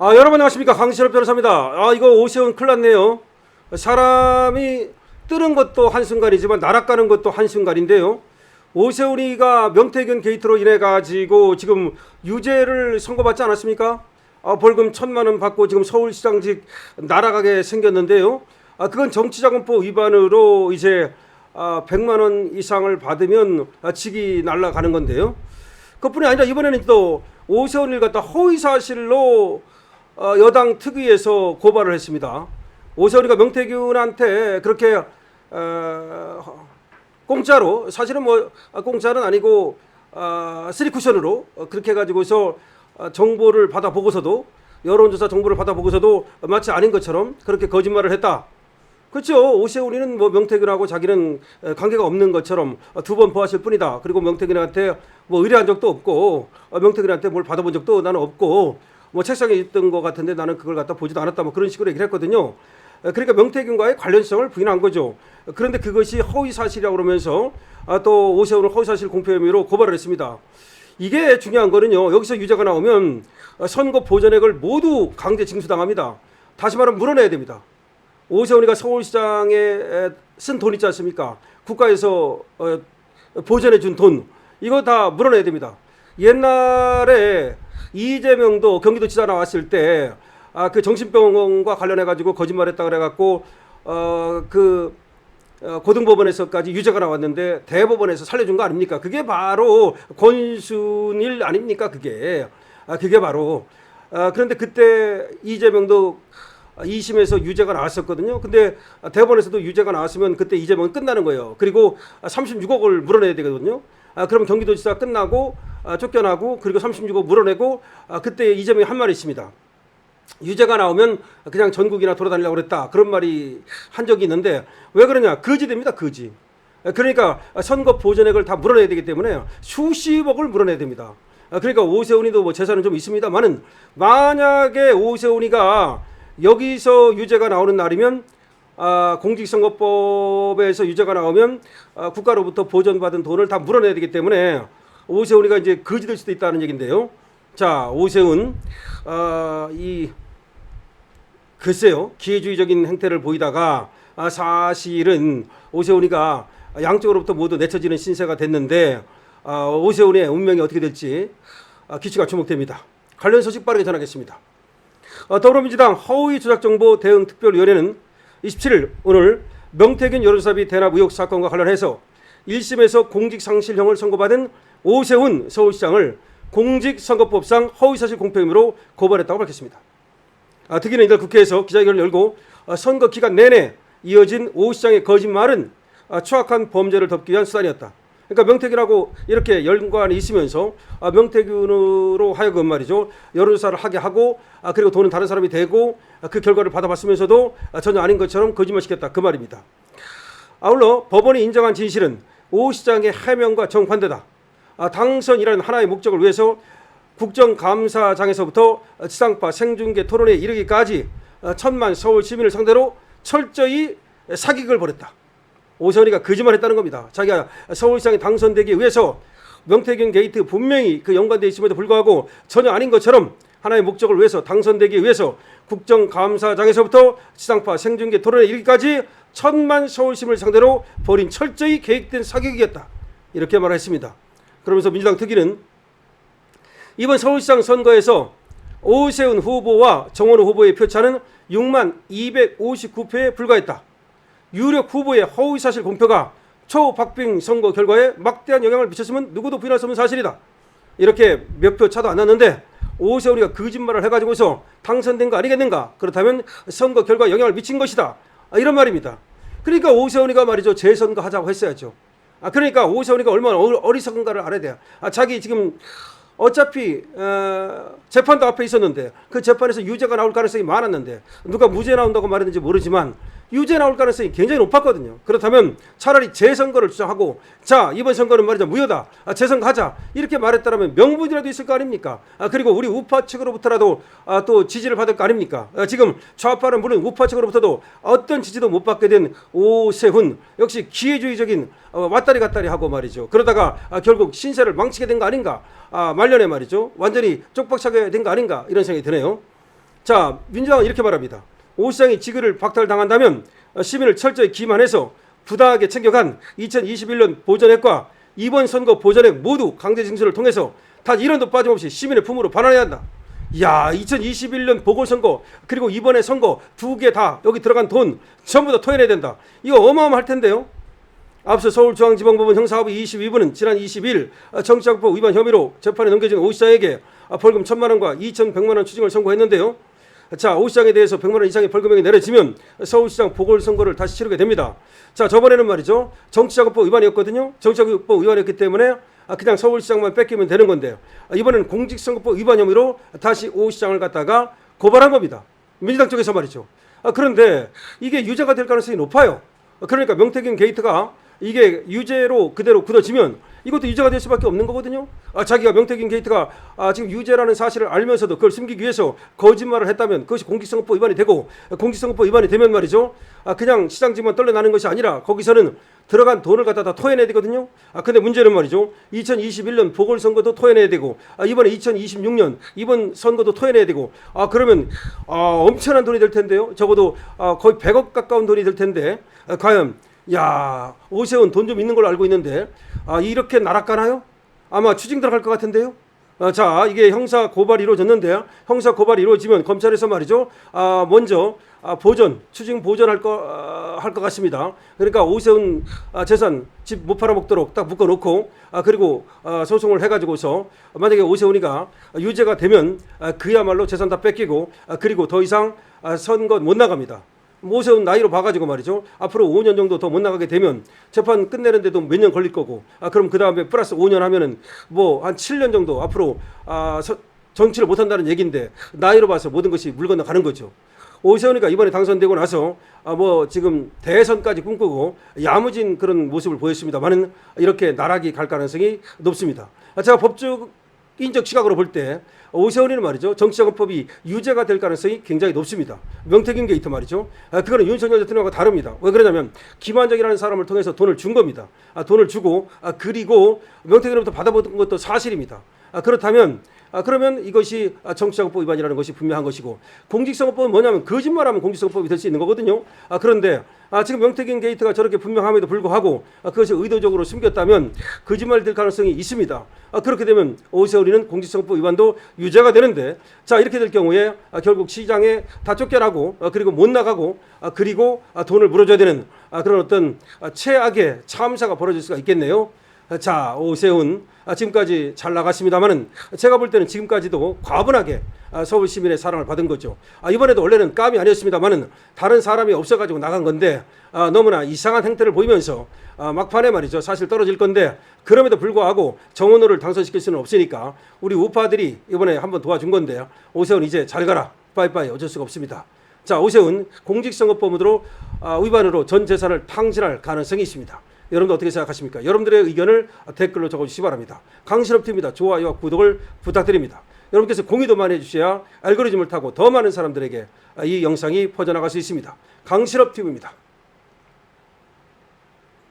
여러분 안녕하십니까. 강신업 변호사입니다. 이거 오세훈 큰일 났네요. 사람이 뜨는 것도 한순간이지만 날아가는 것도 한순간인데요. 오세훈이가 명태균 게이트로 인해 가지고 지금 유죄를 선고받지 않았습니까? 벌금 1,000만 원 받고 지금 서울시장직 날아가게 생겼는데요. 그건 정치자금법 위반으로 이제 100만 원 이상을 받으면 직이 날아가는 건데요. 그뿐이 아니라 이번에는 또 오세훈을 갖다 허위사실로 여당 특위에서 고발을 했습니다. 오세훈이가 명태균한테 그렇게 공짜로, 사실은 뭐 공짜는 아니고 쓰리 쿠션으로 그렇게 해가지고서 정보를 받아보고서도, 여론조사 정보를 받아보고서도 마치 아닌 것처럼 그렇게 거짓말을 했다. 그렇죠. 오세훈이는 뭐 명태균하고 자기는 관계가 없는 것처럼 두 번 보았을 뿐이다. 그리고 명태균한테 뭐 의뢰한 적도 없고, 명태균한테 뭘 받아본 적도 나는 없고, 뭐 책상에 있던 것 같은데 나는 그걸 갖다 보지도 않았다. 뭐 그런 식으로 얘기를 했거든요. 그러니까 명태균과의 관련성을 부인한 거죠. 그런데 그것이 허위 사실이라고 그러면서 또 오세훈을 허위 사실 공표 혐의로 고발을 했습니다. 이게 중요한 거는요. 여기서 유죄가 나오면 선거 보전액을 모두 강제 징수당합니다. 다시 말하면 물어내야 됩니다. 오세훈이가 서울시장에 쓴 돈 있지 않습니까? 국가에서 보전해 준 돈, 이거 다 물어내야 됩니다. 옛날에 이재명도 경기도지사 나왔을 때 그 정신병원과 관련해 가지고 거짓말했다 그래 갖고 고등법원에서까지 유죄가 나왔는데 대법원에서 살려준 거 아닙니까? 그게 바로 권순일 아닙니까? 그게 바로 그런데 그때 이재명도 2심에서 유죄가 나왔었거든요. 근데 대법원에서도 유죄가 나왔으면 그때 이재명은 끝나는 거예요. 그리고 36억을 물어내야 되거든요. 그럼 경기도지사 끝나고 쫓겨나고 그리고 36억 물어내고 그때 이재명이 한 말이 있습니다. 유죄가 나오면 그냥 전국이나 돌아다니려고 그랬다. 그런 말이 한 적이 있는데 왜 그러냐? 거지됩니다. 거지. 그러니까 선거 보전액을 다 물어내야 되기 때문에 수십억을 물어내야 됩니다. 그러니까 오세훈이도 뭐 재산은 좀 있습니다만은 만약에 오세훈이가 여기서 유죄가 나오는 날이면 공직선거법에서 유죄가 나오면 국가로부터 보전받은 돈을 다 물어내야 되기 때문에 오세훈이가 이제 거지될 수도 있다는 얘기인데요. 자, 오세훈 글쎄요, 기회주의적인 행태를 보이다가 사실은 오세훈이가 양쪽으로부터 모두 내쳐지는 신세가 됐는데 오세훈의 운명이 어떻게 될지 귀추가 주목됩니다. 관련 소식 빠르게 전하겠습니다. 더불어민주당 허위조작정보 대응특별위원회는 27일 오늘 명태균 여론사비 대납 의혹 사건과 관련해서 1심에서 공직상실형을 선고받은 오세훈 서울시장을 공직선거법상 허위사실 공표 혐의로 고발했다고 밝혔습니다. 특히는 이날 국회에서 기자회견을 열고 선거 기간 내내 이어진 오 시장의 거짓말은 추악한 범죄를 덮기 위한 수단이었다. 그러니까 명태균하고 이렇게 연관이 있으면서 명태균으로 하여금 말이죠, 여론조사를 하게 하고 그리고 돈은 다른 사람이 대고 그 결과를 받아봤으면서도 전혀 아닌 것처럼 거짓말시켰다, 그 말입니다. 아울러 법원이 인정한 진실은 오 시장의 해명과 정반대다. 당선이라는 하나의 목적을 위해서 국정감사장에서부터 지상파 생중계 토론에 이르기까지 1,000만 서울 시민을 상대로 철저히 사기극을 벌였다. 오세훈이가 거짓말했다는 겁니다. 자기가 서울시장에 당선되기 위해서 명태균 게이트 분명히 그 연관되어 있음에도 불구하고 전혀 아닌 것처럼 하나의 목적을 위해서 당선되기 위해서 국정감사장에서부터 지상파 생중계 토론에 이르기까지 1,000만 서울 시민을 상대로 벌인 철저히 계획된 사기극이었다. 이렇게 말했습니다. 그러면서 민주당 특위는 이번 서울시장 선거에서 오세훈 후보와 정원호 후보의 표차는 6만 259표에 불과했다. 유력 후보의 허위사실 공표가 초박빙 선거 결과에 막대한 영향을 미쳤으면 누구도 부인할 수 없는 사실이다. 이렇게 몇 표 차도 안 났는데 오세훈이가 거짓말을 해가지고서 당선된 거 아니겠는가? 그렇다면 선거 결과에 영향을 미친 것이다. 이런 말입니다. 그러니까 오세훈이가 말이죠, 재선거 하자고 했어야죠. 그러니까 오세훈이가 얼마나 어리석은가를 알아야 돼요. 자기 지금 어차피 재판도 앞에 있었는데 그 재판에서 유죄가 나올 가능성이 많았는데 누가 무죄 나온다고 말했는지 모르지만 유죄 나올 가능성이 굉장히 높았거든요. 그렇다면 차라리 재선거를 주장하고 자, 이번 선거는 말이죠, 무효다, 재선거 하자, 이렇게 말했다면 명분이라도 있을 거 아닙니까? 그리고 우리 우파 측으로부터라도 또 지지를 받을 거 아닙니까? 지금 좌파는 물론 우파 측으로부터도 어떤 지지도 못 받게 된 오세훈, 역시 기회주의적인 왔다리 갔다리 하고 말이죠. 그러다가 결국 신세를 망치게 된 거 아닌가? 말년에 말이죠, 완전히 쪽박차게 된 거 아닌가? 이런 생각이 드네요. 자, 민주당은 이렇게 말합니다. 오 시장이 직위를 박탈당한다면 시민을 철저히 기만해서 부당하게 챙겨간 2021년 보전액과 이번 선거 보전액 모두 강제 징수를 통해서 단 1원도 빠짐없이 시민의 품으로 반환해야 한다. 야, 2021년 보궐선거 그리고 이번에 선거 두 개 다 여기 들어간 돈 전부 다 토해내야 된다. 이거 어마어마할 텐데요. 앞서 서울중앙지방법원 형사합의 22부는 지난 20일 정치자금법 위반 혐의로 재판에 넘겨진 오 시장에게 벌금 1,000만 원과 2,100만 원 추징을 선고했는데요. 자, 오 시장에 대해서 100만 원 이상의 벌금액이 내려지면 서울시장 보궐선거를 다시 치르게 됩니다. 자, 저번에는 말이죠. 정치자금법 위반이었거든요. 정치자금법 위반이었기 때문에 그냥 서울시장만 뺏기면 되는 건데요. 이번에는 공직선거법 위반 혐의로 다시 오 시장을 갖다가 고발한 겁니다. 민주당 쪽에서 말이죠. 그런데 이게 유죄가 될 가능성이 높아요. 그러니까 명태균 게이트가 이게 유죄로 그대로 굳어지면 이것도 유죄가 될 수밖에 없는 거거든요. 자기가 명태균 게이트가 지금 유죄라는 사실을 알면서도 그걸 숨기기 위해서 거짓말을 했다면 그것이 공직선거법 위반이 되고, 공직선거법 위반이 되면 말이죠. 그냥 시장직만 떨려나는 것이 아니라 거기서는 들어간 돈을 갖다 다 토해내야 되거든요. 근데 문제는 말이죠. 2021년 보궐선거도 토해내야 되고, 이번에 2026년 이번 선거도 토해내야 되고, 그러면 엄청난 돈이 될 텐데요. 적어도 거의 100억 가까운 돈이 될 텐데, 과연 야, 오세훈 돈 좀 있는 걸로 알고 있는데 이렇게 날아가나요? 아마 추징 들어갈 것 같은데요. 자, 이게 형사 고발이 이루어졌는데요. 형사 고발이 이루어지면 검찰에서 말이죠. 먼저 추징 보전할 것 같습니다. 그러니까 오세훈 재산 집 못 팔아먹도록 딱 묶어놓고 그리고 소송을 해가지고서 만약에 오세훈이가 유죄가 되면 그야말로 재산 다 뺏기고 그리고 더 이상 선거 못 나갑니다. 오세훈 나이로 봐가지고 말이죠. 앞으로 5년 정도 더 못 나가게 되면 재판 끝내는데도 몇 년 걸릴 거고, 그럼 그 다음에 플러스 5년 하면은 뭐 한 7년 정도 앞으로 정치를 못 한다는 얘기인데 나이로 봐서 모든 것이 물 건너가는 거죠. 오세훈이가 이번에 당선되고 나서 뭐 지금 대선까지 꿈꾸고 야무진 그런 모습을 보였습니다만은 이렇게 나락이 갈 가능성이 높습니다. 제가 법적인적 시각으로 볼 때 오세훈이는 말이죠. 정치자금법이 유죄가 될 가능성이 굉장히 높습니다. 명태균 게이트 말이죠. 그거는 윤석열 대통령과 다릅니다. 왜 그러냐면 김한정이라는 사람을 통해서 돈을 준 겁니다. 돈을 주고 그리고 명태균으로부터 받아본 것도 사실입니다. 그렇다면 그러면 이것이 정치자금법 위반이라는 것이 분명한 것이고, 공직선거법은 뭐냐면 거짓말하면 공직선거법이 될 수 있는 거거든요. 그런데 지금 명태균 게이트가 저렇게 분명함에도 불구하고 그것을 의도적으로 숨겼다면 거짓말 될 가능성이 있습니다. 그렇게 되면 오세훈이는 공직선거법 위반도 유죄가 되는데, 자, 이렇게 될 경우에 결국 시장에 다 쫓겨나고 그리고 못 나가고 그리고 돈을 물어줘야 되는 그런 어떤 최악의 참사가 벌어질 수가 있겠네요. 자, 오세훈 지금까지 잘 나갔습니다만은 제가 볼 때는 지금까지도 과분하게 서울 시민의 사랑을 받은 거죠. 이번에도 원래는 깜이 아니었습니다만은 다른 사람이 없어가지고 나간 건데 너무나 이상한 행태를 보이면서 막판에 말이죠. 사실 떨어질 건데 그럼에도 불구하고 정원호를 당선시킬 수는 없으니까 우리 우파들이 이번에 한번 도와준 건데 오세훈 이제 잘 가라. 빠이빠이. 어쩔 수가 없습니다. 자, 오세훈 공직선거법으로 위반으로 전 재산을 탕진할 가능성이 있습니다. 여러분들 어떻게 생각하십니까? 여러분들의 의견을 댓글로 적어주시기 바랍니다. 강신업TV입니다. 좋아요와 구독을 부탁드립니다. 여러분께서 공유도 많이 해주셔야 알고리즘을 타고 더 많은 사람들에게 이 영상이 퍼져나갈 수 있습니다. 강신업TV입니다.